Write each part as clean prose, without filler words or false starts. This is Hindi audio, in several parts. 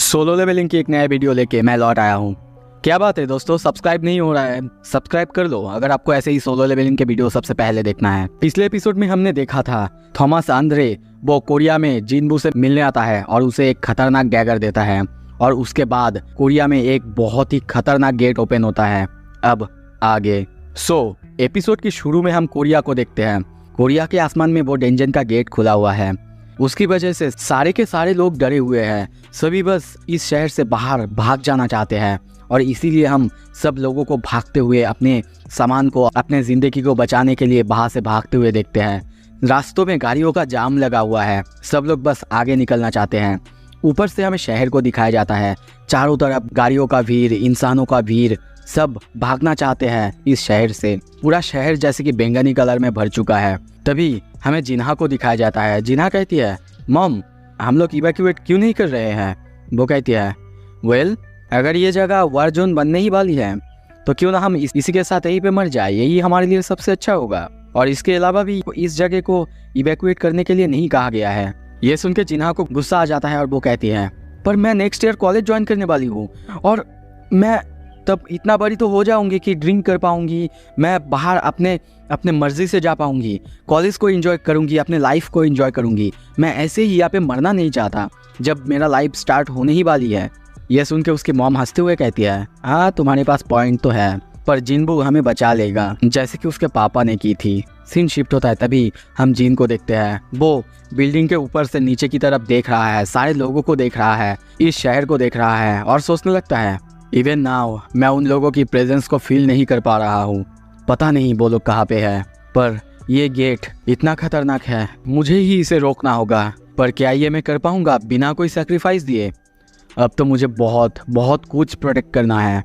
सोलो लेवलिंग की एक नया वीडियो लेके मैं लौट आया हूँ। क्या बात है दोस्तों, सब्सक्राइब नहीं हो रहा है? सब्सक्राइब कर लो अगर आपको ऐसे ही सोलो लेवलिंग के वीडियो सबसे पहले देखना है। पिछले एपिसोड में हमने देखा था थॉमस आंद्रे वो कोरिया में जिनबू से मिलने आता है और उसे एक खतरनाक डैगर देता है और उसके बाद कोरिया में एक बहुत ही खतरनाक गेट ओपन होता है। अब आगे एपिसोड की शुरू में हम कोरिया को देखते हैं। कोरिया के आसमान में वो डेंजन का गेट खुला हुआ है। उसकी वजह से सारे के सारे लोग डरे हुए हैं। सभी बस इस शहर से बाहर भाग जाना चाहते हैं और इसीलिए हम सब लोगों को भागते हुए अपने सामान को, अपने ज़िंदगी को बचाने के लिए बाहर से भागते हुए देखते हैं। रास्तों में गाड़ियों का जाम लगा हुआ है, सब लोग बस आगे निकलना चाहते हैं। ऊपर से हमें शहर को दिखाया जाता है, चारों तरफ गाड़ियों का भीड़, इंसानों का भीड़, सब भागना चाहते हैं इस शहर से। पूरा शहर जैसे कि बैंगनी कलर में भर चुका है। तभी हमें जिन्हा को दिखाया जाता है। जिन्हा कहती है, मॉम हम लोग इवैक्यूएट क्यों नहीं कर रहे हैं? वो कहती है, वेल अगर ये जगह वार जोन बनने ही वाली है तो क्यों ना हम इसी के साथ यहीं पे मर जाए, यही हमारे लिए सबसे अच्छा होगा। और इसके अलावा भी इस जगह को इवैक्यूएट करने के लिए नहीं कहा गया है। ये सुन के जिन्हा को गुस्सा आ जाता है और वो कहती है, पर मैं नेक्स्ट ईयर कॉलेज ज्वाइन करने वाली हूँ और मैं तब इतना बड़ी तो हो जाऊंगी कि ड्रिंक कर पाऊंगी, मैं बाहर अपने मर्जी से जा पाऊंगी, कॉलेज को एंजॉय करूंगी, अपने लाइफ को एंजॉय करूंगी। मैं ऐसे ही यहाँ पे मरना नहीं चाहता जब मेरा लाइफ स्टार्ट होने ही वाली है। यह सुन के उसकी मॉम हंसते हुए कहती है, हाँ तुम्हारे पास पॉइंट तो है, पर जिनबू हमें बचा लेगा जैसे कि उसके पापा ने की थी। सीन शिफ्ट होता है, तभी हम जिन को देखते हैं। वो बिल्डिंग के ऊपर से नीचे की तरफ देख रहा है, सारे लोगों को देख रहा है, इस शहर को देख रहा है और सोचने लगता है, इवन नाउ मैं उन लोगों की प्रेजेंस को फील नहीं कर पा रहा हूँ। पता नहीं वो लोग कहाँ पे है, पर ये गेट इतना खतरनाक है, मुझे ही इसे रोकना होगा। पर क्या ये मैं कर पाऊँगा बिना कोई सेक्रीफाइस दिए? अब तो मुझे बहुत कुछ प्रोटेक्ट करना है।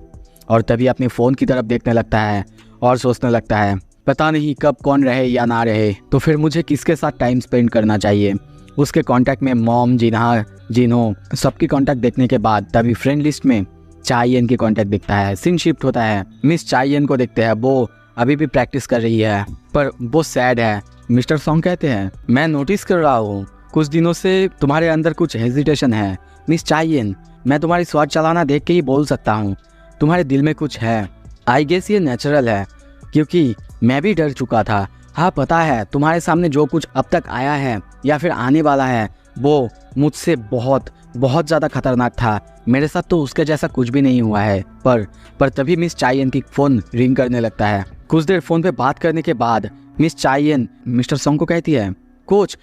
और तभी अपने फ़ोन की तरफ देखने लगता है और सोचने लगता है, पता नहीं कब कौन रहे या ना रहे, तो फिर मुझे किसके साथ टाइम स्पेंड करना चाहिए। उसके कॉन्टैक्ट में मॉम, जिन्हा, जिन्हो सबकी कॉन्टैक्ट देखने के बाद तभी फ्रेंड लिस्ट में चाइयन की कॉन्टैक्ट दिखता है। सीन शिफ्ट होता है, मिस चाइयन को देखते हैं। वो अभी भी प्रैक्टिस कर रही है पर वो सैड है। मिस्टर सॉन्ग कहते हैं, मैं नोटिस कर रहा हूँ कुछ दिनों से तुम्हारे अंदर कुछ हेजिटेशन है। मिस चाइयन, मैं तुम्हारी स्वाद चलाना देख के ही बोल सकता हूँ तुम्हारे दिल में कुछ है। आई गेस ये नेचुरल है क्योंकि मैं भी डर चुका था। हाँ पता है, तुम्हारे सामने जो कुछ अब तक आया है या फिर आने वाला है वो मुझसे बहुत ज़्यादा खतरनाक था। मेरे साथ तो उसके जैसा कुछ भी नहीं हुआ है। पर तभी मिस चाइयन की फ़ोन रिंग करने लगता है। कुछ देर फ़ोन पे बात करने के बाद मिस चाइयन मिस्टर सॉन्ग को कहती है, कोच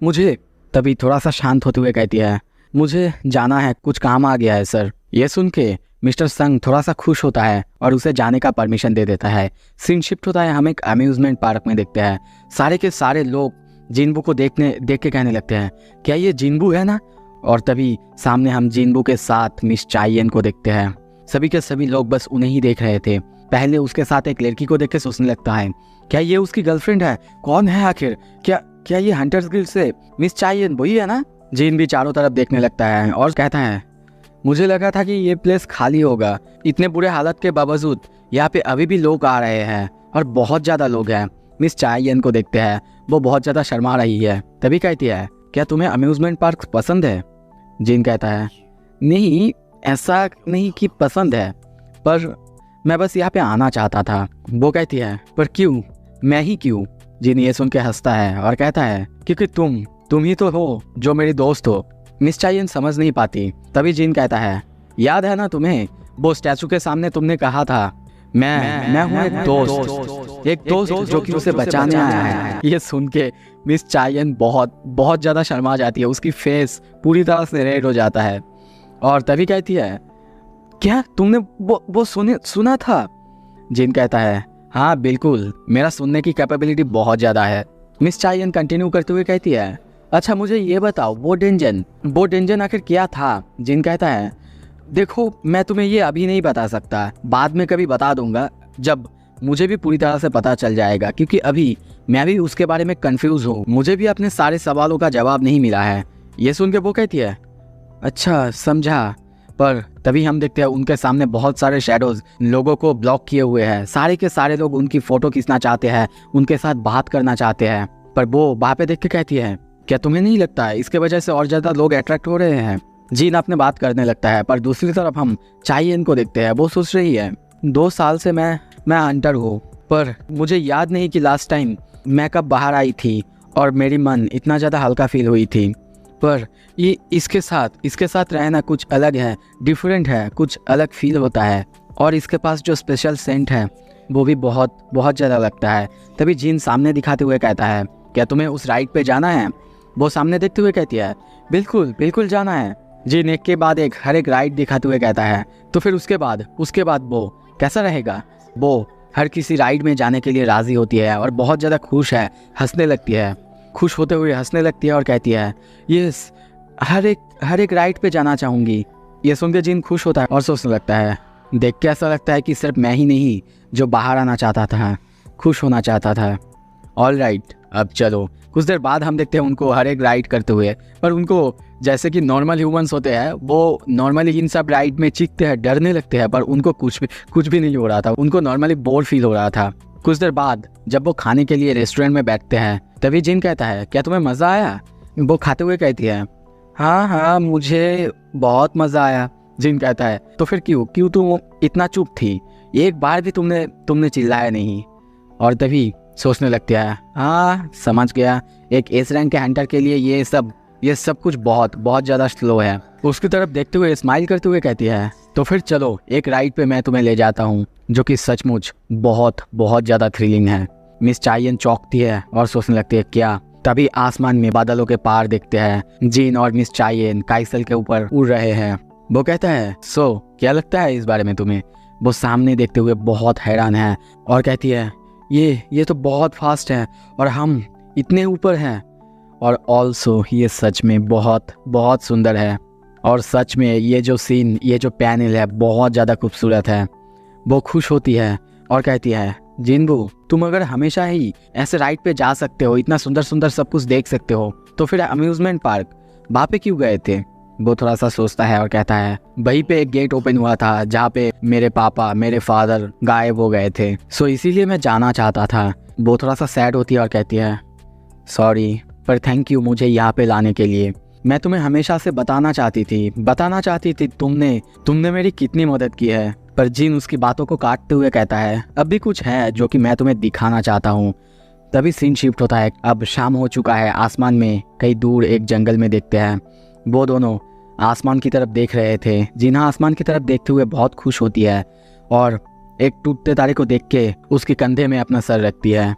मुझे तभी थोड़ा सा शांत होते हुए कहती है, मुझे जाना है, कुछ काम आ गया है सर। ये सुन के मिस्टर संग थोड़ा सा खुश होता है और उसे जाने का परमिशन दे देता है। सीन शिफ्ट होता है, हम एक अम्यूजमेंट पार्क में देखते हैं। सारे के सारे लोग जिनबू को देख के कहने लगते हैं, क्या ये जिनबू है ना? और तभी सामने हम जिनबू के साथ मिस चाइयन को देखते हैं। सभी के सभी लोग बस उन्हें ही देख रहे थे। पहले उसके साथ एक लड़की को देख के सोचने लगता है, क्या ये उसकी गर्लफ्रेंड है? कौन है आखिर? क्या ये हंटर्स गिल्ड से मिस चाइयन वही है ना? जिन भी चारों तरफ देखने लगता है और कहता है, मुझे लगा था कि ये प्लेस खाली होगा। इतने बुरे हालत के बावजूद यहाँ पे अभी भी लोग आ रहे हैं और बहुत ज़्यादा लोग हैं। मिस चाइयन को देखते हैं, वो बहुत ज़्यादा शर्मा रही है। तभी कहती है, क्या तुम्हें अम्यूजमेंट पार्क पसंद है? जिन कहता है, नहीं ऐसा नहीं कि पसंद है, पर मैं बस यहाँ पे आना चाहता था। वो कहती है, पर क्यों? मैं ही क्यों? जिन ये सुन के हंसता है और कहता है, क्योंकि तुम ही तो हो जो मेरी दोस्त हो। मिस चाइयन समझ नहीं पाती। तभी जिन कहता है, याद है ना तुम्हें वो स्टैचू के सामने तुमने कहा था मैं हूँ एक दोस्त जो कि उसे बचाने आया है। ये सुन के मिस चाइयन बहुत ज़्यादा शर्मा जाती है। उसकी फेस पूरी तरह से रेड हो जाता है और तभी कहती है, क्या तुमने वो सुना था? जिन कहता है, हाँ बिल्कुल, मेरा सुनने की कैपेबिलिटी बहुत ज़्यादा है। मिस चाइयन कंटिन्यू करते हुए कहती है, अच्छा मुझे ये बताओ वो डेंजन आखिर क्या था? जिन कहता है, देखो मैं तुम्हें ये अभी नहीं बता सकता, बाद में कभी बता दूंगा जब मुझे भी पूरी तरह से पता चल जाएगा, क्योंकि अभी मैं भी उसके बारे में कंफ्यूज हूँ। मुझे भी अपने सारे सवालों का जवाब नहीं मिला है। ये सुन के वो कहती है, अच्छा समझा। पर तभी हम देखते हैं उनके सामने बहुत सारे शैडोज लोगों को ब्लॉक किए हुए हैं। सारे के सारे लोग उनकी फ़ोटो खींचना चाहते हैं, उनके साथ बात करना चाहते हैं। पर वो वहाँ पे देख के कहती है, क्या तुम्हें नहीं लगता है इसके वजह से और ज़्यादा लोग अट्रैक्ट हो रहे हैं? जीन अपने बात करने लगता है, पर दूसरी तरफ हम चाइयन को देखते हैं। वो सोच रही है 2 साल से मैं हंटर हूँ, पर मुझे याद नहीं कि लास्ट टाइम मैं कब बाहर आई थी और मेरी मन इतना ज़्यादा हल्का फील हुई थी। पर ये इसके साथ रहना कुछ अलग है, डिफरेंट है, कुछ अलग फील होता है। और इसके पास जो स्पेशल सेंट है वो भी बहुत बहुत ज़्यादा लगता है। तभी जीन सामने दिखाते हुए कहता है, क्या तुम्हें उस राइड पे जाना है? वो सामने देखते हुए कहती है, बिल्कुल बिल्कुल जाना है। जीन एक के बाद एक हर एक राइड दिखाते हुए कहता है। तो फिर उसके बाद वो कैसा रहेगा? वो हर किसी राइड में जाने के लिए राज़ी होती है और बहुत ज़्यादा खुश है, हंसने लगती है, खुश होते हुए हंसने लगती है और कहती है, यस, हर एक राइड पे जाना चाहूँगी। ये सुन के जीन खुश होता है और सोचने लगता है, देख के ऐसा लगता है कि सिर्फ मैं ही नहीं जो बाहर आना चाहता था, खुश होना चाहता था। ऑल राइट, अब चलो। कुछ देर बाद हम देखते हैं उनको हर एक राइड करते हुए, पर उनको जैसे कि नॉर्मल ह्यूमंस होते हैं, वो नॉर्मली इन सब राइड में चीखते हैं, डरने लगते हैं, पर उनको कुछ भी नहीं हो रहा था। उनको नॉर्मली बोर फील हो रहा था। कुछ देर बाद जब वो खाने के लिए रेस्टोरेंट में बैठते हैं, तभी जिन कहता है, क्या तुम्हें मज़ा आया? वो खाते हुए कहती है, हाँ मुझे बहुत मज़ा आया। जिन कहता है, तो फिर क्यों तुम इतना चुप थी? एक बार भी तुमने चिल्लाया नहीं। और तभी सोचने लगती है, हाँ समझ गया, एक एस रैंक के हंटर के लिए ये सब कुछ बहुत बहुत ज़्यादा स्लो है। उसकी तरफ देखते हुए स्माइल करते हुए कहती है, तो फिर चलो एक राइड पे मैं तुम्हें ले जाता हूँ, जो कि सचमुच बहुत बहुत ज़्यादा थ्रिलिंग है। मिस चाइयन चौंकती है और सोचने लगती है, क्या? तभी आसमान में बादलों के पार देखते हैं जीन और मिस चाइयन काइसल के ऊपर उड़ रहे हैं। वो कहता है, सो क्या लगता है इस बारे में तुम्हें? वो सामने देखते हुए बहुत हैरान है और कहती है, ये तो बहुत फास्ट है और हम इतने ऊपर हैं, और ऑल्सो ये सच में बहुत बहुत सुंदर है, और सच में ये जो सीन, ये जो पैनल है बहुत ज़्यादा खूबसूरत है। वो खुश होती है और कहती है, जिनबू, तुम अगर हमेशा ही ऐसे राइड पे जा सकते हो, इतना सुंदर सुंदर सब कुछ देख सकते हो, तो फिर अम्यूजमेंट पार्क वहाँ पे क्यों गए थे? वो थोड़ा सा सोचता है और कहता है, वहीं पे एक गेट ओपन हुआ था जहाँ पे मेरे पापा, मेरे फादर गायब हो गए थे, सो इसीलिए मैं जाना चाहता था। वो थोड़ा सा सैड होती है और कहती है, सॉरी, पर थैंक यू मुझे यहाँ पे लाने के लिए। मैं तुम्हें हमेशा से बताना चाहती थी तुमने मेरी कितनी मदद की है। पर जिन उसकी बातों को काटते हुए कहता है, अब भी कुछ है जो कि मैं तुम्हें दिखाना चाहता हूँ। तभी सीन शिफ्ट होता है, अब शाम हो चुका है। आसमान में कहीं दूर एक जंगल में देखते हैं, वो दोनों आसमान की तरफ देख रहे थे। जिन्हा आसमान की तरफ देखते हुए बहुत खुश होती है और एक टूटते तारे को देख के उसके कंधे में अपना सर रखती है।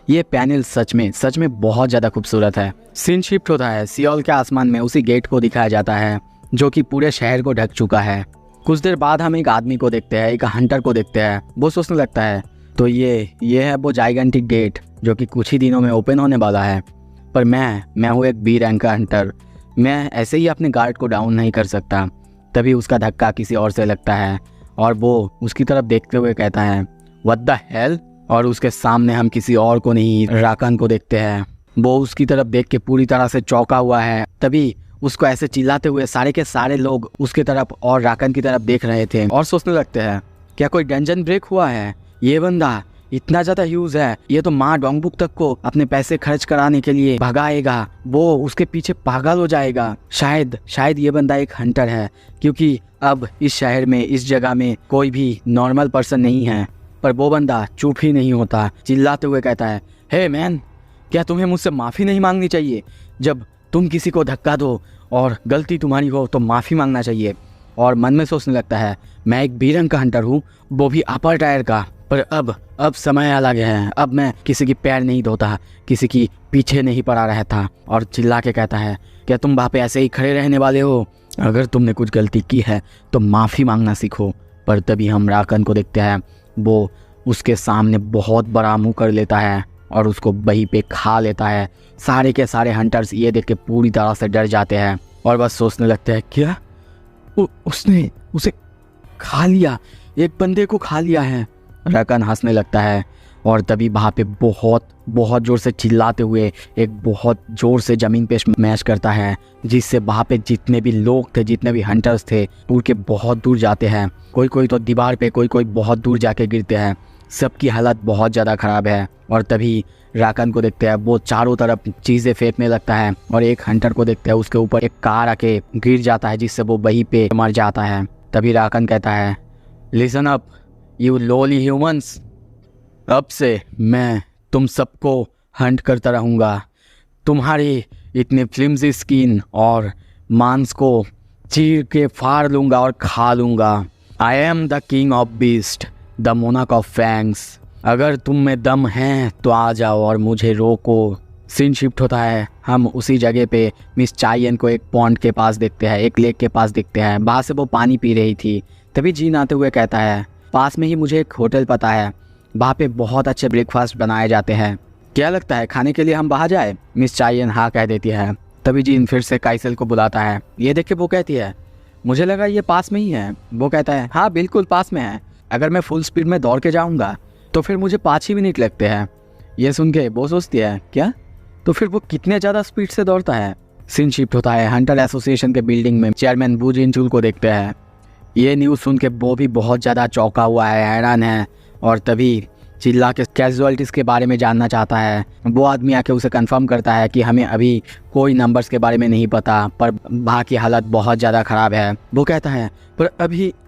ये पैनल सच में बहुत ज़्यादा खूबसूरत है। सीन शिफ्ट होता है, सियोल के आसमान में उसी गेट को दिखाया जाता है जो कि पूरे शहर को ढक चुका है। कुछ देर बाद हम एक आदमी को देखते हैं, एक हंटर को देखते हैं। वो सोचने लगता है, तो ये है वो जाइगेंटिक गेट जो कि कुछ ही दिनों में ओपन होने वाला है। पर मैं हूँ एक बी रैंक का हंटर, मैं ऐसे ही अपने गार्ड को डाउन नहीं कर सकता। तभी उसका धक्का किसी और से लगता है और वो उसकी तरफ देखते हुए कहता है, व्हाट द हेल? और उसके सामने हम किसी और को नहीं, राकन को देखते हैं। वो उसकी तरफ देख के पूरी तरह से चौंका हुआ है। तभी उसको ऐसे चिल्लाते हुए सारे के सारे लोग उसके तरफ और राकन की तरफ देख रहे थे और सोचने लगते हैं, क्या कोई डंजन ब्रेक हुआ है? ये बंदा इतना ज़्यादा ह्यूज है, ये तो माँ डोंगबुक तक को अपने पैसे खर्च कराने के लिए भगाएगा, वो उसके पीछे पागल हो जाएगा। शायद ये बंदा एक हंटर है, क्योंकि अब इस शहर में, इस जगह में कोई भी नॉर्मल पर्सन नहीं है। पर वो बंदा चुप ही नहीं होता, चिल्लाते हुए कहता है, हे मैन, क्या तुम्हें मुझसे माफ़ी नहीं मांगनी चाहिए? जब तुम किसी को धक्का दो और गलती तुम्हारी हो तो माफ़ी मांगना चाहिए। और मन में सोचने लगता है, मैं एक बी रैंक का हंटर हूँ, वो भी अपर टायर का, पर अब समय अलग है। अब मैं किसी की पैर नहीं धोता, किसी की पीछे नहीं पड़ा रहता। और चिल्ला के कहता है, क्या तुम वहाँ पे ऐसे ही खड़े रहने वाले हो? अगर तुमने कुछ गलती की है तो माफ़ी मांगना सीखो। पर तभी हम राकन को देखते हैं, वो उसके सामने बहुत बड़ा मुंह कर लेता है और उसको वहीं पे खा लेता है। सारे के सारे हंटर्स ये देख के पूरी तरह से डर जाते हैं और बस सोचने लगते हैं, क्या उसने उसे खा लिया, एक बंदे को खा लिया है। राकन हंसने लगता है और तभी वहाँ पे बहुत बहुत ज़ोर से चिल्लाते हुए एक बहुत ज़ोर से ज़मीन पे स्मैश करता है, जिससे वहाँ पे जितने भी लोग थे, जितने भी हंटर्स थे, उड़ के बहुत दूर जाते हैं। कोई तो दीवार पे, कोई बहुत दूर जाके गिरते हैं। सबकी हालत बहुत ज़्यादा ख़राब है। और तभी राकन को देखते हैं वो चारों तरफ चीज़ें फेंकने लगता है और एक हंटर को देखते हैं उसके ऊपर एक कार आके गिर जाता है जिससे वो वहीं पे मर जाता है। तभी राकन कहता है, listen up you lolly humans, अब से मैं तुम सबको हंट करता रहूँगा, तुम्हारी इतनी फ्लिम्जी स्किन और मांस को चीर के फाड़ लूँगा और खा लूँगा। I am the king of beast, the मोनाक ऑफ फैंग्स, अगर तुम में दम है तो आ जाओ और मुझे रोको। सीन शिफ्ट होता है, हम उसी जगह पे मिस चाइयन को एक पॉन्ड के पास देखते हैं, एक लेक के पास देखते हैं। वहाँ से वो पानी पी रही थी। तभी जीन आते हुए कहता है, पास में ही मुझे एक होटल पता है, वहाँ पे बहुत अच्छे ब्रेकफास्ट बनाए जाते हैं, क्या लगता है खाने के लिए हम वहाँ जाए? मिस चाइयन हाँ कह देती है। तभी जीन फिर से काइसल को बुलाता है। ये देख के वो कहती है, मुझे लगा ये पास में ही है। वो कहता है, हाँ बिल्कुल पास में है, अगर मैं फुल स्पीड में दौड़ के जाऊँगा तो फिर मुझे 5 ही मिनट लगते हैं। ये सुन के वो सोचती है, क्या? तो फिर वो कितने ज़्यादा स्पीड से दौड़ता है? सीन शिफ्ट होता है, हंटर एसोसिएशन के बिल्डिंग में चेयरमैन वू जिनचुल को देखते हैं। ये न्यूज़ सुन के वो भी बहुत ज़्यादा चौंका हुआ है, हैरान है, और तभी चिल्ला के कैजुअलिटीज़ के बारे में जानना चाहता है। वो आदमी आके उसे कंफर्म करता है कि हमें अभी कोई नंबर्स के बारे में नहीं पता, पर वहाँ की हालत बहुत ज़्यादा ख़राब है। वो कहता है, पर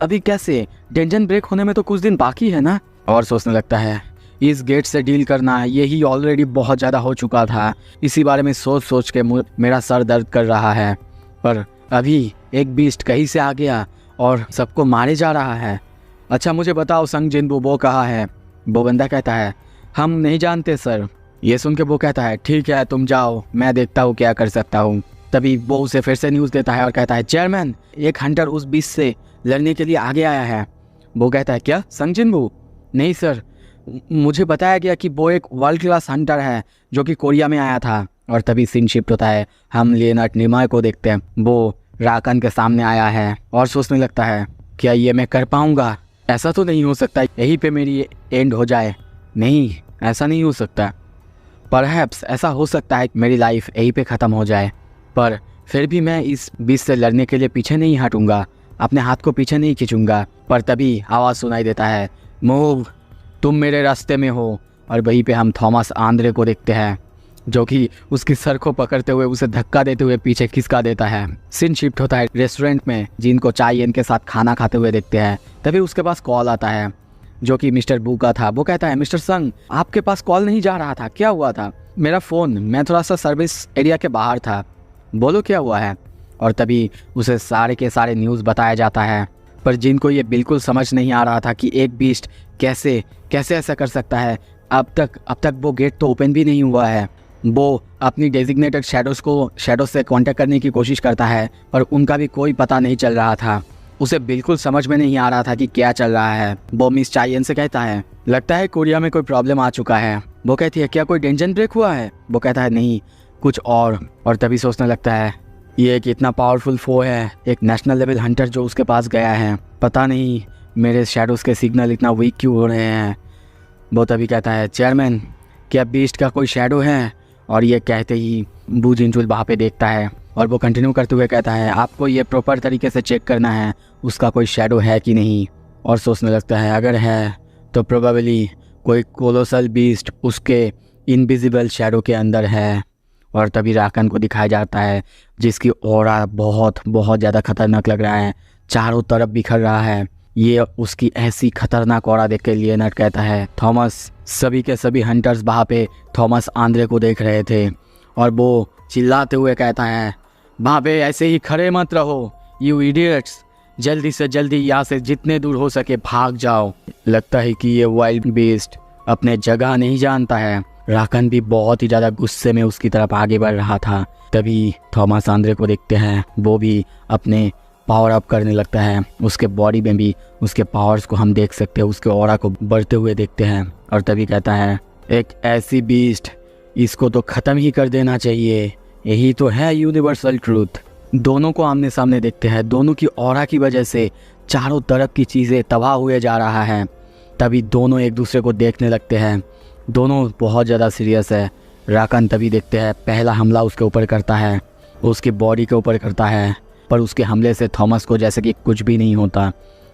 अभी कैसे? डेंजन ब्रेक होने में तो कुछ दिन बाकी है ना? और सोचने लगता है, इस गेट से डील करना यही ऑलरेडी बहुत ज़्यादा हो चुका था। इसी बारे में सोच सोच के मेरा सर दर्द कर रहा है। पर अभी एक बीस्ट कहीं से आ गया और सबको मारे जा रहा है। अच्छा मुझे बताओ संग जिनबू वो कहाँ है? वो बंदा कहता है, हम नहीं जानते सर। ये सुन के वो कहता है, ठीक है तुम जाओ, मैं देखता हूँ क्या कर सकता हूँ। तभी वो उसे फिर से न्यूज़ देता है और कहता है, चेयरमैन एक हंटर उस बीच से लड़ने के लिए आगे आया है। वो कहता है, क्या संग जिनबू? नहीं सर, मुझे बताया गया कि वो एक वर्ल्ड क्लास हंटर है जो कि कोरिया में आया था। और तभी सीन शिफ्ट होता है, हम लियोनार्ड निमाय को देखते हैं। वो राकन के सामने आया है और सोचने लगता है, क्या ये मैं कर पाऊँगा? ऐसा तो नहीं हो सकता यहीं पे मेरी एंड हो जाए। नहीं, ऐसा नहीं हो सकता। परहैप्स ऐसा हो सकता है मेरी लाइफ यहीं पे ख़त्म हो जाए, पर फिर भी मैं इस बीच से लड़ने के लिए पीछे नहीं हटूँगा, अपने हाथ को पीछे नहीं खींचूँगा। पर तभी आवाज़ सुनाई देता है, मूव, तुम मेरे रास्ते में हो। और वहीं पे हम थॉमस आंद्रे को देखते हैं जो कि उसकी सर को पकड़ते हुए उसे धक्का देते हुए पीछे खिसका देता है। सीन शिफ्ट होता है रेस्टोरेंट में, जिनको चाइयन के साथ खाना खाते हुए देखते हैं। तभी उसके पास कॉल आता है जो कि मिस्टर बू का था। वो कहता है, मिस्टर संग आपके पास कॉल नहीं जा रहा था, क्या हुआ था? मेरा फ़ोन, मैं थोड़ा सा सर्विस एरिया के बाहर था, बोलो क्या हुआ है? और तभी उसे सारे के सारे न्यूज़ बताया जाता है। पर जिनको ये बिल्कुल समझ नहीं आ रहा था कि एक बीस्ट कैसे ऐसा कर सकता है। अब तक वो गेट तो ओपन भी नहीं हुआ है। वो अपनी डेजिग्नेटेड शैडोज से कांटेक्ट करने की कोशिश करता है पर उनका भी कोई पता नहीं चल रहा था। उसे बिल्कुल समझ में नहीं आ रहा था कि क्या चल रहा है। वो मिस चाइयन से कहता है, लगता है कोरिया में कोई प्रॉब्लम आ चुका है। वो कहती है, क्या कोई डेंजन ब्रेक हुआ है? वो कहता है, नहीं, कुछ और तभी सोचने लगता है, ये एक इतना पावरफुल फो है, एक नेशनल लेवल हंटर जो उसके पास गया है, पता नहीं मेरे शैडोज़ के सिग्नल इतना वीक क्यों हो रहे हैं। वो तभी कहता है, चेयरमैन क्या बीस्ट का कोई शैडो है? और ये कहते ही वू जिनचुल वहाँ पे देखता है और वो कंटिन्यू करते हुए कहता है, आपको ये प्रॉपर तरीके से चेक करना है उसका कोई शैडो है कि नहीं। और सोचने लगता है, अगर है तो प्रोबेबली कोई कोलोसल बीस्ट उसके इनविजिबल शैडो के अंदर है। और तभी राकन को दिखाया जाता है जिसकी ऑरा बहुत ज़्यादा खतरनाक लग रहा है, चारों तरफ बिखर रहा है। ये उसकी ऐसी खतरनाक ऑरा देख के लियोनार्ड कहता है, थॉमस, सभी के सभी हंटर्स वहाँ पे थॉमस आंद्रे को देख रहे थे और वो चिल्लाते हुए कहता है, वहाँ पे ऐसे ही खड़े मत रहो यू इडियट्स, जल्दी से जल्दी यहाँ से जितने दूर हो सके भाग जाओ। लगता है कि ये वाइल्ड बीस्ट अपने जगह नहीं जानता है। राकन भी बहुत ही ज़्यादा गुस्से में उसकी तरफ आगे बढ़ रहा था। तभी थॉमस आंद्रे को देखते हैं, वो भी अपने पावर अप करने लगता है। उसके बॉडी में भी उसके पावर्स को हम देख सकते हैं, उसके ऑरा को बढ़ते हुए देखते हैं। और तभी कहता है, एक ऐसी बीस्ट, इसको तो ख़त्म ही कर देना चाहिए, यही तो है यूनिवर्सल ट्रूथ। दोनों को आमने सामने देखते हैं, दोनों की ऑरा की वजह से चारों तरफ की चीज़ें तबाह हुए जा रहा है। तभी दोनों एक दूसरे को देखने लगते हैं, दोनों बहुत ज़्यादा सीरियस है। राकन तभी देखते हैं पहला हमला उसके ऊपर करता है, उसकी बॉडी के ऊपर करता है, पर उसके हमले से थॉमस को जैसे कि कुछ भी नहीं होता।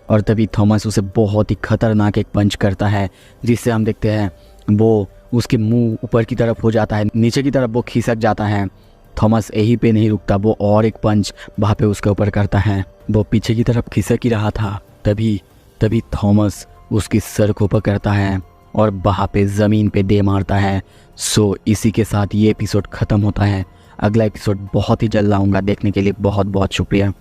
और तभी थॉमस उसे बहुत ही खतरनाक एक पंच करता है जिससे हम देखते हैं वो उसके मुंह ऊपर की तरफ हो जाता है, नीचे की तरफ वो खिसक जाता है। थॉमस यहीं पे नहीं रुकता, वो और एक पंच वहाँ पे उसके ऊपर करता है। वो पीछे की तरफ खिसक ही रहा था, तभी थॉमस उसकी सर को पकड़ता है और वहाँ पे ज़मीन पे दे मारता है। सो इसी के साथ ये एपिसोड ख़त्म होता है। अगला एपिसोड बहुत ही जल्द लाऊंगा, देखने के लिए बहुत बहुत शुक्रिया।